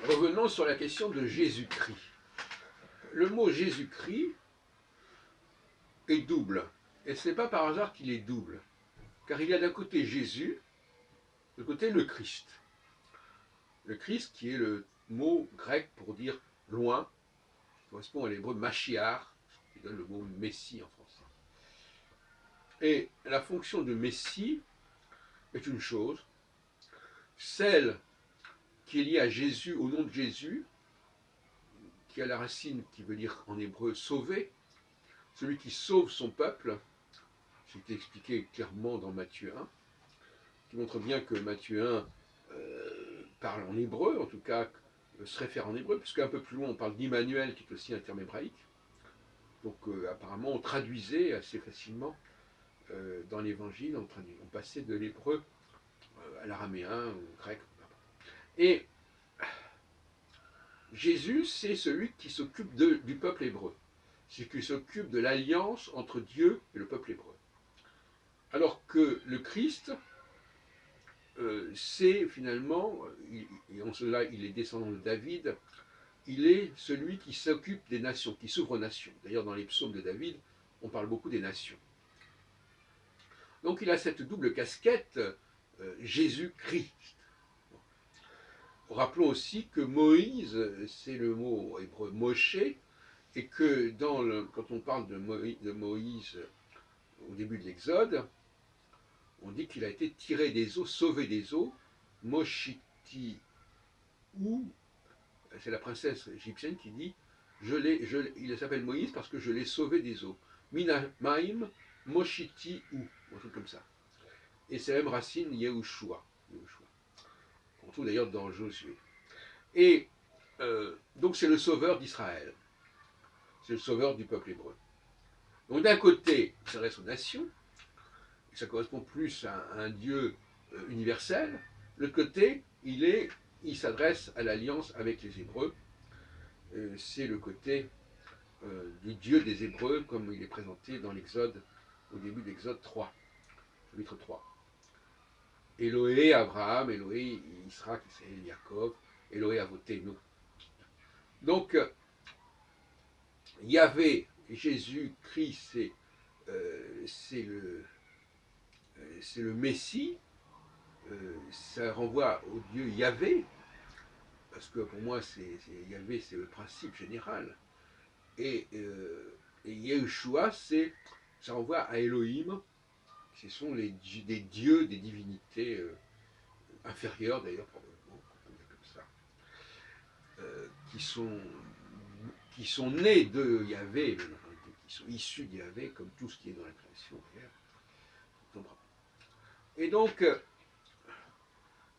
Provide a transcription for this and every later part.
Revenons sur la question de Jésus-Christ. Le mot Jésus-Christ est double. Et ce n'est pas par hasard qu'il est double. Car il y a d'un côté Jésus, de l'autre côté le Christ. Le Christ qui est le mot grec pour dire loin, qui correspond à l'hébreu Mashiach, qui donne le mot Messie en français. Et la fonction de Messie est une chose, celle qui est liée à Jésus, au nom de Jésus, qui a la racine qui veut dire en hébreu sauver, celui qui sauve son peuple, c'est expliqué clairement dans Matthieu 1, qui montre bien que Matthieu 1 parle en hébreu, en tout cas se réfère en hébreu, puisqu'un peu plus loin on parle d'Immanuel, qui est aussi un terme hébraïque. Donc apparemment on traduisait assez facilement dans l'évangile, on passait de l'hébreu à l'araméen, au grec. Et Jésus, c'est celui qui s'occupe du peuple hébreu. C'est celui qui s'occupe de l'alliance entre Dieu et le peuple hébreu. Alors que le Christ, c'est finalement, et en cela il est descendant de David, il est celui qui s'occupe des nations, qui s'ouvre aux nations. D'ailleurs, dans les psaumes de David, on parle beaucoup des nations. Donc il a cette double casquette, Jésus-Christ. Rappelons aussi que Moïse, c'est le mot hébreu Moshe, et que quand on parle de Moïse au début de l'Exode, on dit qu'il a été tiré des eaux, sauvé des eaux, Moshiti, ou c'est la princesse égyptienne qui dit il s'appelle Moïse parce que je l'ai sauvé des eaux. Minamaim Moshiti ou, un truc comme ça. Et c'est la même racine Yehoshua. On trouve d'ailleurs dans Josué. Et donc c'est le sauveur d'Israël. C'est le sauveur du peuple hébreu. Donc d'un côté, il s'adresse aux nations, et ça correspond plus à un Dieu universel. De l'autre côté, il s'adresse à l'alliance avec les Hébreux. C'est le côté du Dieu des Hébreux, comme il est présenté dans l'Exode, au début de l'Exode 3, chapitre 3. Elohé Abraham, Elohé Israël, c'est Jacob, Elohé a voté nous. Donc, Yahvé, Jésus-Christ, c'est le Messie, ça renvoie au Dieu Yahvé, parce que pour moi, Yahvé, c'est le principe général. Et Yeshua, ça renvoie à Elohim, ce sont des dieux, des divinités inférieures d'ailleurs, probablement, on peut dire comme ça, qui sont nés de Yahvé, qui sont issus de Yahvé, comme tout ce qui est dans la création d'ailleurs. Et donc,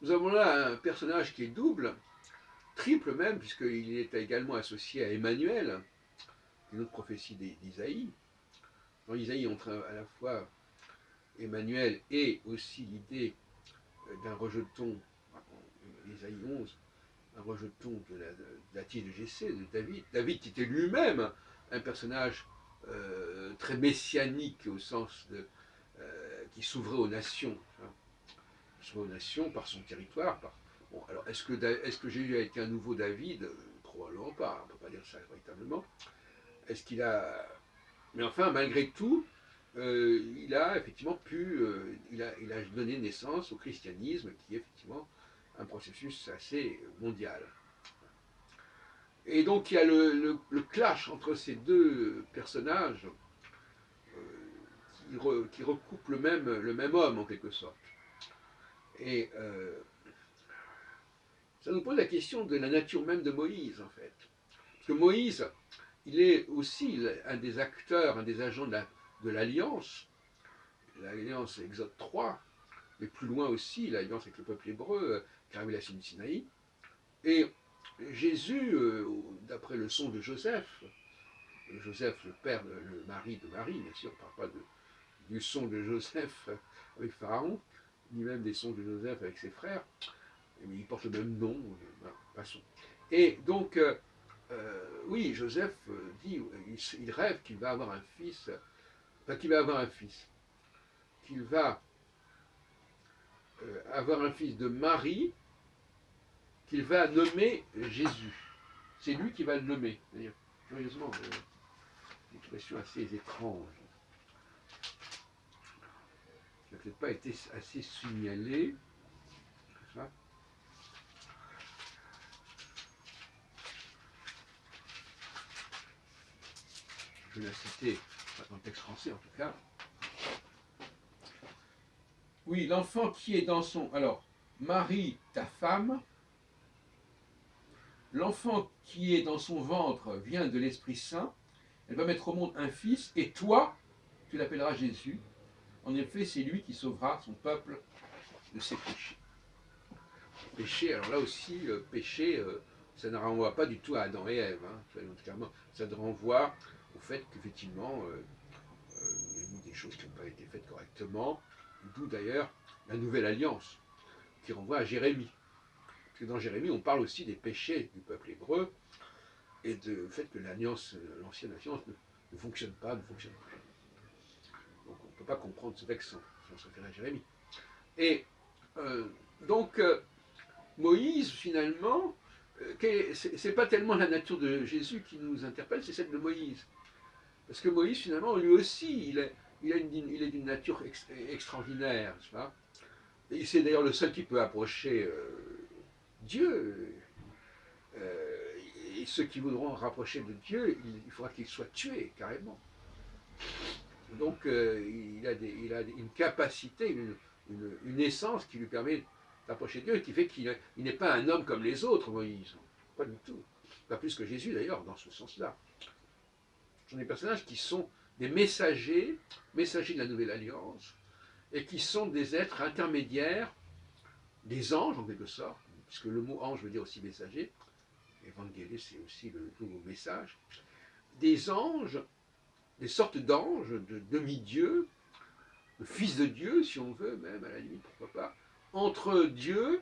nous avons là un personnage qui est double, triple même, puisqu'il est également associé à Emmanuel, une autre prophétie d'Isaïe. Dans Isaïe, on trouve à la fois Emmanuel et aussi l'idée d'un rejeton, Isaïe 11, un rejeton de la tige de Jessé, de David. David qui était lui-même un personnage très messianique au sens de qui s'ouvrait aux nations, hein, s'ouvrait aux nations par son territoire. Bon, alors est-ce que Jésus a été un nouveau David? Probablement pas, on ne peut pas dire ça véritablement. Est-ce qu'il a... Mais enfin, malgré tout, il a effectivement il a donné naissance au christianisme, qui est effectivement un processus assez mondial. Et donc il y a le clash entre ces deux personnages qui recoupent le même homme en quelque sorte. Et ça nous pose la question de la nature même de Moïse en fait. Parce que Moïse, il est aussi un des acteurs, un des agents de l'Alliance. L'Alliance Exode 3, mais plus loin aussi, l'Alliance avec le peuple hébreu, qui arrive à la du Sinaï. Et Jésus, d'après le son de Joseph, le père, le mari de Marie, bien sûr, on ne parle pas du son de Joseph avec Pharaon, ni même des sons de Joseph avec ses frères, mais il porte le même nom, passons. Et donc, oui, Joseph dit, il rêve qu'il va avoir un fils, qu'il va avoir un fils de Marie, qu'il va nommer Jésus. C'est lui qui va le nommer. D'ailleurs, curieusement, une expression assez étrange. Qui n'a peut-être pas été assez signalée. Ça. Je vais la citer dans le texte français en tout cas. Oui, l'enfant qui est dans son... Alors, Marie, ta femme, l'enfant qui est dans son ventre vient de l'Esprit Saint, elle va mettre au monde un fils, et toi, tu l'appelleras Jésus. En effet, c'est lui qui sauvera son peuple de ses péchés. Péché, alors là aussi, péché, ça ne renvoie pas du tout à Adam et Ève. Hein. Ça renvoie au fait qu'effectivement, il y a eu des choses qui n'ont pas été faites correctement, d'où d'ailleurs la nouvelle alliance, qui renvoie à Jérémie. Parce que dans Jérémie, on parle aussi des péchés du peuple hébreu, et du fait que l'alliance, l'ancienne alliance ne fonctionne pas, Donc on ne peut pas comprendre ce texte sans se référer à Jérémie. Et donc, Moïse, finalement, c'est pas tellement la nature de Jésus qui nous interpelle, c'est celle de Moïse. Parce que Moïse, finalement, lui aussi, il est d'une nature extraordinaire, n'est-ce pas? Et c'est d'ailleurs le seul qui peut approcher Dieu. Et ceux qui voudront rapprocher de Dieu, il faudra qu'ils soient tués, carrément. Donc, il a une capacité, une essence qui lui permet d'approcher de Dieu, et qui fait qu'il n'est pas un homme comme les autres, Moïse. Pas du tout. Pas plus que Jésus, d'ailleurs, dans ce sens-là. Ce sont des personnages qui sont des messagers de la Nouvelle Alliance, et qui sont des êtres intermédiaires, des anges, en quelque sorte, puisque le mot ange veut dire aussi messager. Évangélé, c'est aussi le nouveau message. Des anges, des sortes d'anges, de demi-dieux, de fils de Dieu, si on veut, même, à la limite, pourquoi pas, entre Dieu,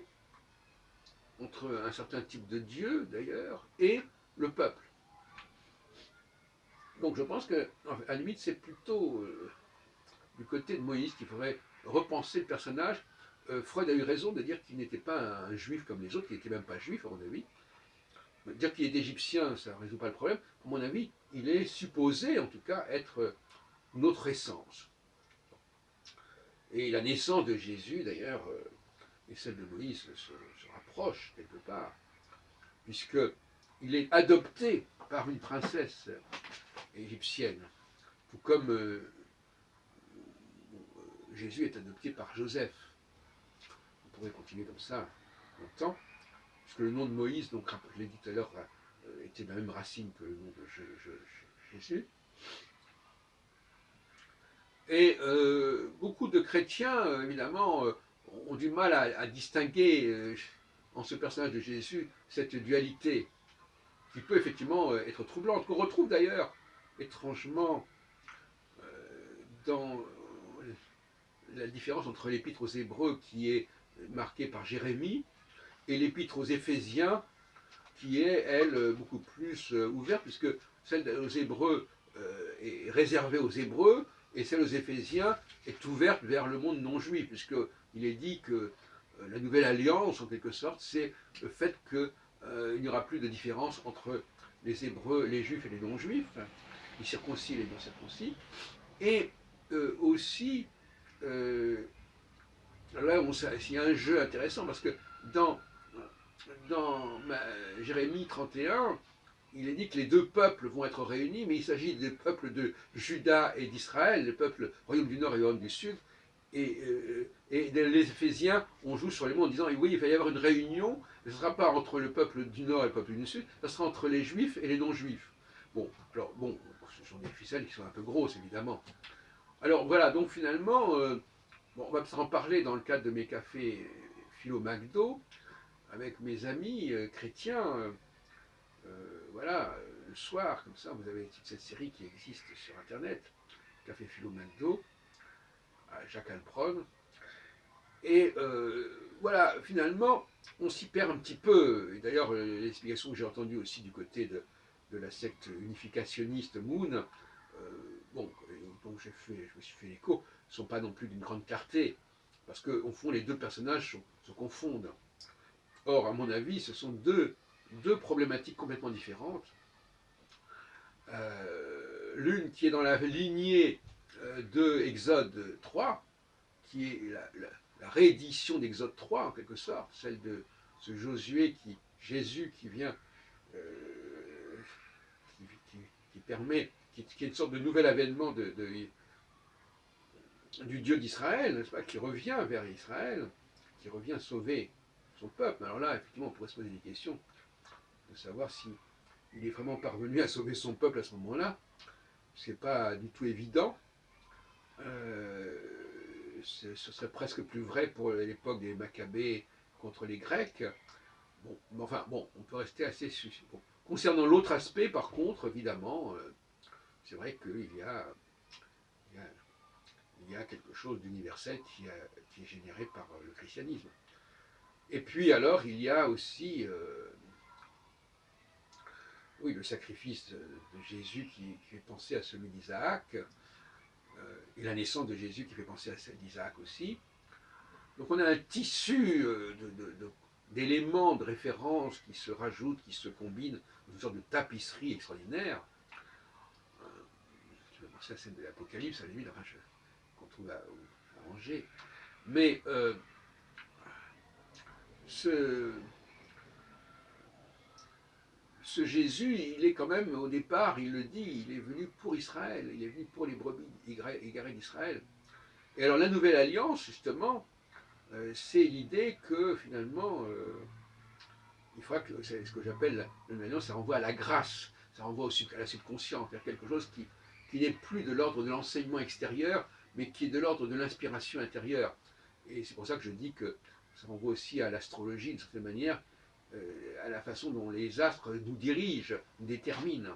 entre un certain type de Dieu, d'ailleurs, et le peuple. Donc je pense qu'à la limite, c'est plutôt du côté de Moïse qu'il faudrait repenser le personnage. Freud a eu raison de dire qu'il n'était pas un juif comme les autres, qu'il n'était même pas juif, à mon avis. Dire qu'il est égyptien, ça ne résout pas le problème. À mon avis, il est supposé, en tout cas, être une autre essence. Et la naissance de Jésus, d'ailleurs, et celle de Moïse se rapprochent quelque part, puisqu'il est adopté par une princesse égyptienne, tout comme Jésus est adopté par Joseph. On pourrait continuer comme ça longtemps, puisque le nom de Moïse, donc je l'ai dit tout à l'heure, était de la même racine que le nom de Jésus. Et beaucoup de chrétiens, évidemment, ont du mal à distinguer en ce personnage de Jésus cette dualité qui peut effectivement être troublante, qu'on retrouve d'ailleurs étrangement dans la différence entre l'épître aux Hébreux qui est marquée par Jérémie et l'épître aux Éphésiens qui est, elle, beaucoup plus ouverte, puisque celle aux Hébreux est réservée aux Hébreux, et celle aux Éphésiens est ouverte vers le monde non juif, puisqu'il est dit que la nouvelle alliance, en quelque sorte, c'est le fait qu'il n'y aura plus de différence entre les Hébreux, les Juifs et les non-Juifs, les circoncis et les non-circoncis, et aussi, là, il y a un jeu intéressant, parce que dans Jérémie 31, il est dit que les deux peuples vont être réunis, mais il s'agit des peuples de Juda et d'Israël, les peuples royaume du Nord et royaume du Sud. Et les Éphésiens, on joue sur les mots en disant oui, il va y avoir une réunion, mais ce ne sera pas entre le peuple du Nord et le peuple du Sud, ce sera entre les Juifs et les non-Juifs. Bon, alors, bon, ce sont des ficelles qui sont un peu grosses, évidemment. Alors voilà, donc finalement, bon, on va peut-être en parler dans le cadre de mes cafés Philo McDo, avec mes amis chrétiens. Voilà, le soir, comme ça, vous avez toute cette série qui existe sur Internet, Café Philo McDo, à Jacques Alpron. Et voilà, finalement, on s'y perd un petit peu. Et d'ailleurs, l'explication que j'ai entendue aussi du côté de la secte unificationniste Moon, bon, dont je me suis fait l'écho, ne sont pas non plus d'une grande clarté. Parce qu'au fond, les deux personnages se confondent. Or, à mon avis, ce sont deux problématiques complètement différentes. L'une qui est dans la lignée de Exode 3, qui est la réédition d'Exode 3 en quelque sorte, celle de ce Jésus qui vient, qui permet, qui est une sorte de nouvel avènement du Dieu d'Israël, n'est-ce pas, qui revient vers Israël, qui revient sauver son peuple. Alors là, effectivement, on pourrait se poser des questions de savoir si il est vraiment parvenu à sauver son peuple à ce moment-là. C'est pas du tout évident. Ce serait presque plus vrai pour l'époque des Maccabées contre les Grecs. Bon, enfin, bon, on peut rester assez suspect. Bon. Concernant l'autre aspect, par contre, évidemment, c'est vrai qu'il y a quelque chose d'universel qui est généré par le christianisme. Et puis alors, il y a aussi oui, le sacrifice de Jésus qui fait penser à celui d'Isaac, et la naissance de Jésus qui fait penser à celle d'Isaac aussi. Donc on a un tissu d'éléments, de références qui se rajoutent, qui se combinent, une sorte de tapisserie extraordinaire. Je vais penser à la scène de l'Apocalypse, à la limite, enfin, qu'on trouve à ranger. Mais ce Jésus, il est quand même, au départ, il le dit, il est venu pour Israël, il est venu pour les brebis égarées d'Israël. Et alors la nouvelle alliance, justement, c'est l'idée que finalement, il faudra que, c'est ce que j'appelle la nouvelle alliance, ça renvoie à la grâce, ça renvoie à la subconscience, c'est-à-dire quelque chose qui n'est plus de l'ordre de l'enseignement extérieur, mais qui est de l'ordre de l'inspiration intérieure. Et c'est pour ça que je dis que ça renvoie aussi à l'astrologie, d'une certaine manière, à la façon dont les astres nous dirigent, nous déterminent.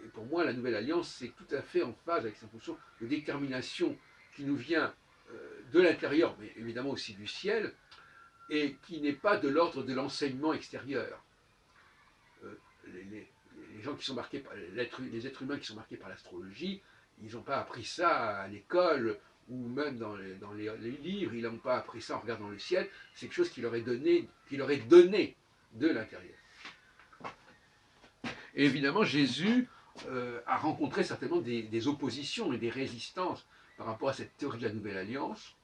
Et pour moi, la nouvelle alliance, c'est tout à fait en phase avec cette fonction de détermination qui nous vient de l'intérieur, mais évidemment aussi du ciel, et qui n'est pas de l'ordre de l'enseignement extérieur. Les gens qui sont marqués par les êtres humains qui sont marqués par l'astrologie, ils n'ont pas appris ça à l'école ou même dans les livres, ils n'ont pas appris ça en regardant le ciel. C'est quelque chose qui leur est donné de l'intérieur. Et évidemment, Jésus a rencontré certainement des oppositions et des résistances par rapport à cette théorie de la Nouvelle Alliance,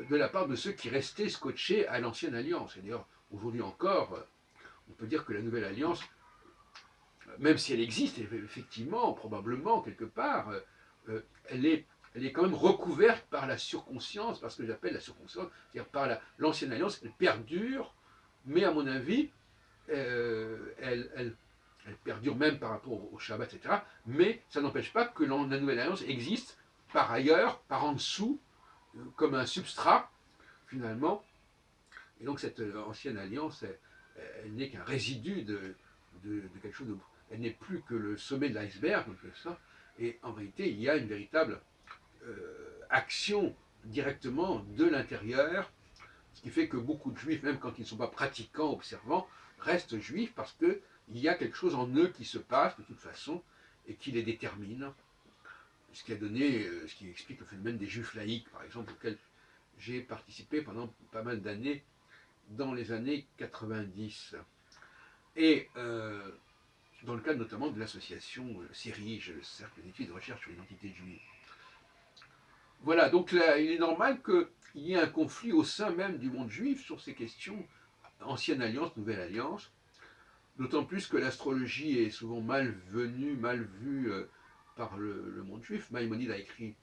de la part de ceux qui restaient scotchés à l'Ancienne Alliance. Et d'ailleurs, aujourd'hui encore, on peut dire que la Nouvelle Alliance, même si elle existe, effectivement, probablement, quelque part, elle est quand même recouverte par la surconscience, par ce que j'appelle la surconscience, c'est-à-dire par l'Ancienne Alliance, elle perdure, mais à mon avis, elle perdure même par rapport au Shabbat, etc. Mais ça n'empêche pas que la Nouvelle Alliance existe par ailleurs, par en dessous, comme un substrat, finalement. Et donc cette ancienne alliance, elle n'est qu'un résidu de quelque chose de... Elle n'est plus que le sommet de l'iceberg, en quelque sorte. Et en réalité, il y a une véritable action directement de l'intérieur, ce qui fait que beaucoup de juifs, même quand ils ne sont pas pratiquants, observants, restent juifs parce qu'il y a quelque chose en eux qui se passe de toute façon et qui les détermine. Ce qui a donné, ce qui explique le phénomène des juifs laïcs, par exemple, auquel j'ai participé pendant pas mal d'années, dans les années 90. Et dans le cadre notamment de l'association CIRIGE, le Cercle d'études et de recherche sur l'identité juive. Voilà, donc là, il est normal qu'il y ait un conflit au sein même du monde juif sur ces questions, ancienne alliance, nouvelle alliance, d'autant plus que l'astrologie est souvent mal vue par le monde juif. Maïmonide a écrit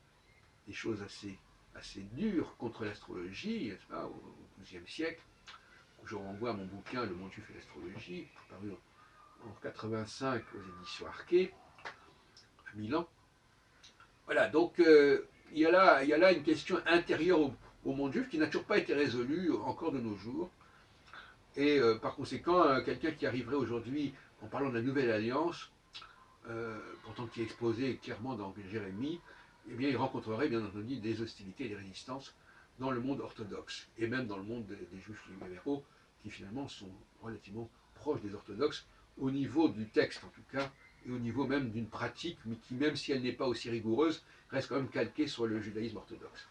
des choses assez dures contre l'astrologie, n'est-ce pas, au XIIe siècle. Je renvoie à mon bouquin Le monde juif et l'astrologie, paru en 85 aux éditions Arquet, à Milan. Voilà, donc il y a là une question intérieure au monde juif qui n'a toujours pas été résolue encore de nos jours. Et par conséquent, quelqu'un qui arriverait aujourd'hui en parlant de la nouvelle alliance, pourtant qui est exposé clairement dans Jérémie, eh bien il rencontrerait bien entendu des hostilités et des résistances dans le monde orthodoxe, et même dans le monde des juifs libéraux, qui finalement sont relativement proches des orthodoxes, au niveau du texte en tout cas, et au niveau même d'une pratique, mais qui même si elle n'est pas aussi rigoureuse, reste quand même calquée sur le judaïsme orthodoxe.